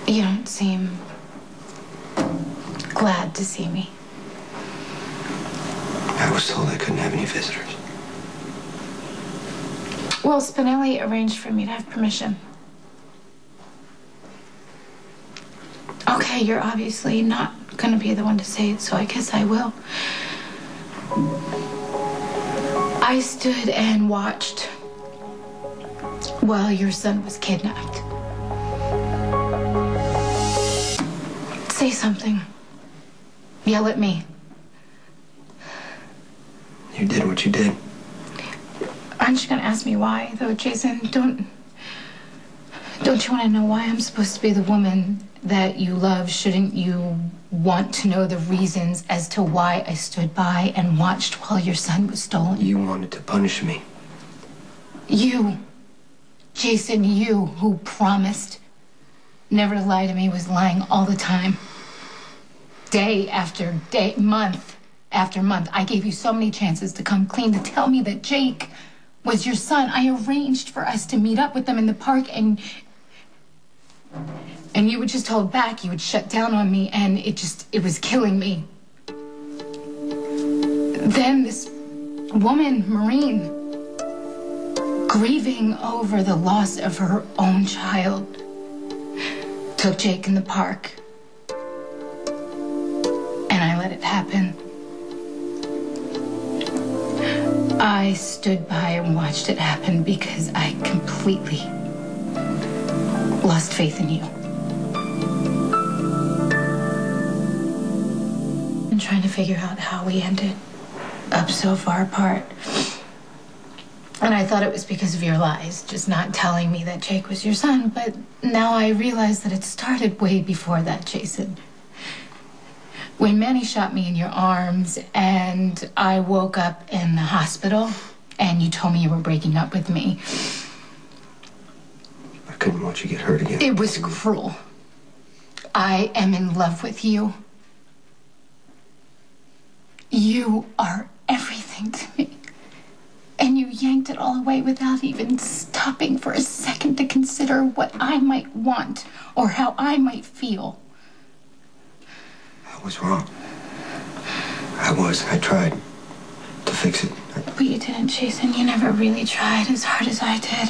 You don't seem glad to see me. I was told I couldn't have any visitors. Well, Spinelli arranged for me to have permission. Okay, you're obviously not gonna be the one to say it, so I guess I will. I stood and watched while your son was kidnapped. Say something. Yell at me. You did what you did. Aren't you gonna ask me why, though, Jason? Don't you want to know why I'm supposed to be the woman that you love? Shouldn't you want to know the reasons as to why I stood by and watched while your son was stolen? You wanted to punish me. You, Jason, you who promised never to lie to me was lying all the time. Day after day, month after month. I gave you so many chances to come clean, to tell me that Jake was your son. I arranged for us to meet up with them in the park, and you would just hold back. You would shut down on me, and it was killing me. Then this woman, Maureen, grieving over the loss of her own child, took Jake in the park, and I let it happen. I stood by and watched it happen because I completely lost faith in you. I'm trying to figure out how we ended up so far apart. And I thought it was because of your lies, just not telling me that Jake was your son. But now I realize that it started way before that, Jason. When Manny shot me in your arms and I woke up in the hospital and you told me you were breaking up with me. I couldn't watch you get hurt again. It was cruel. I am in love with you. You are everything to me. And you yanked it all away without even stopping for a second to consider what I might want or how I might feel. I was wrong. I tried to fix it. But you didn't, Jason. You never really tried as hard as I did.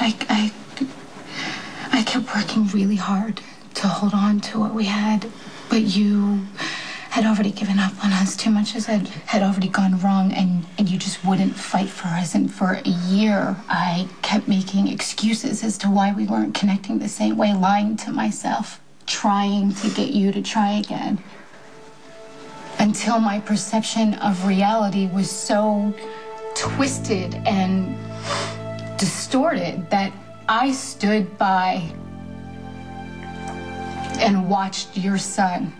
I kept working really hard to hold on to what we had, but you had already given up on us. Too much had already gone wrong, and you just wouldn't fight for us. And for a year, I kept making excuses as to why we weren't connecting the same way, lying to myself, trying to get you to try again. Until my perception of reality was so twisted and distorted that I stood by and watched your son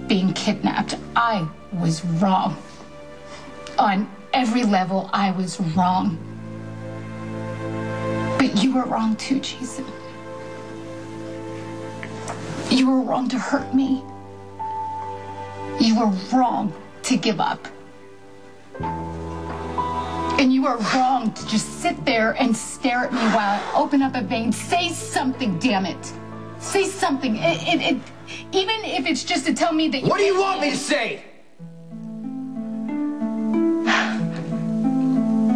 being kidnapped. I was wrong. On every level, I was wrong. But you were wrong too, Jason. You were wrong to hurt me. You were wrong to give up. And you were wrong to just sit there and stare at me while I open up a vein. Say something, damn it. Say something. Even if it's just to tell me that you... What do you want me to say?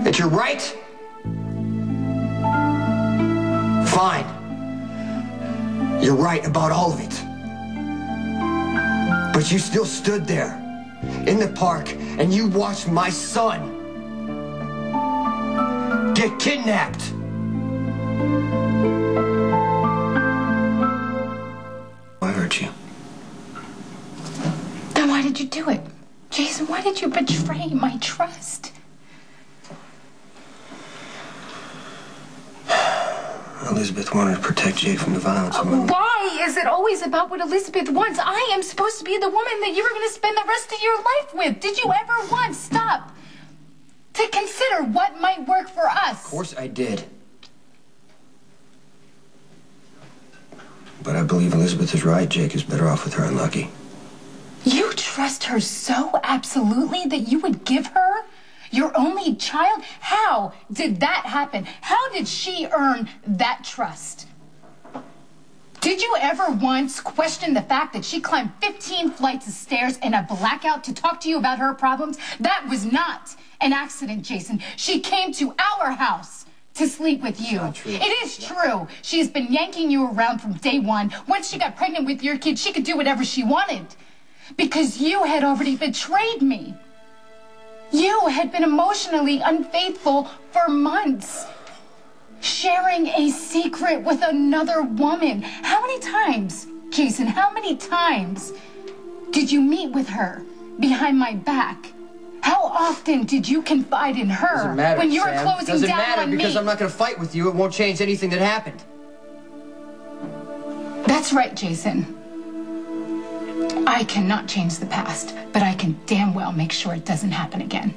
That you're right? Fine. You're right about all of it. But you still stood there in the park and you watched my son get kidnapped. I hurt you. Then why did you do it? Jason, why did you betray my trust? Elizabeth wanted to protect Jake from the violence. Why is it always about what Elizabeth wants? I am supposed to be the woman that you were going to spend the rest of your life with. Did you ever once stop to consider what might work for us? Of course I did. But I believe Elizabeth is right. Jake is better off with her unlucky. You trust her so absolutely that you would give her your only child? How did that happen? How did she earn that trust? Did you ever once question the fact that she climbed 15 flights of stairs in a blackout to talk to you about her problems? That was not an accident, Jason. She came to our house to sleep with you. It's not true. It is true. She's been yanking you around from day one. Once she got pregnant with your kid, she could do whatever she wanted. Because you had already betrayed me. You had been emotionally unfaithful for months. Sharing a secret with another woman. How many times, Jason, how many times did you meet with her behind my back? How often did you confide in her Doesn't matter, when you were Sam. closing Doesn't down matter on because me? I'm not going to fight with you. It won't change anything that happened. That's right, Jason. I cannot change the past, but I can damn well make sure it doesn't happen again.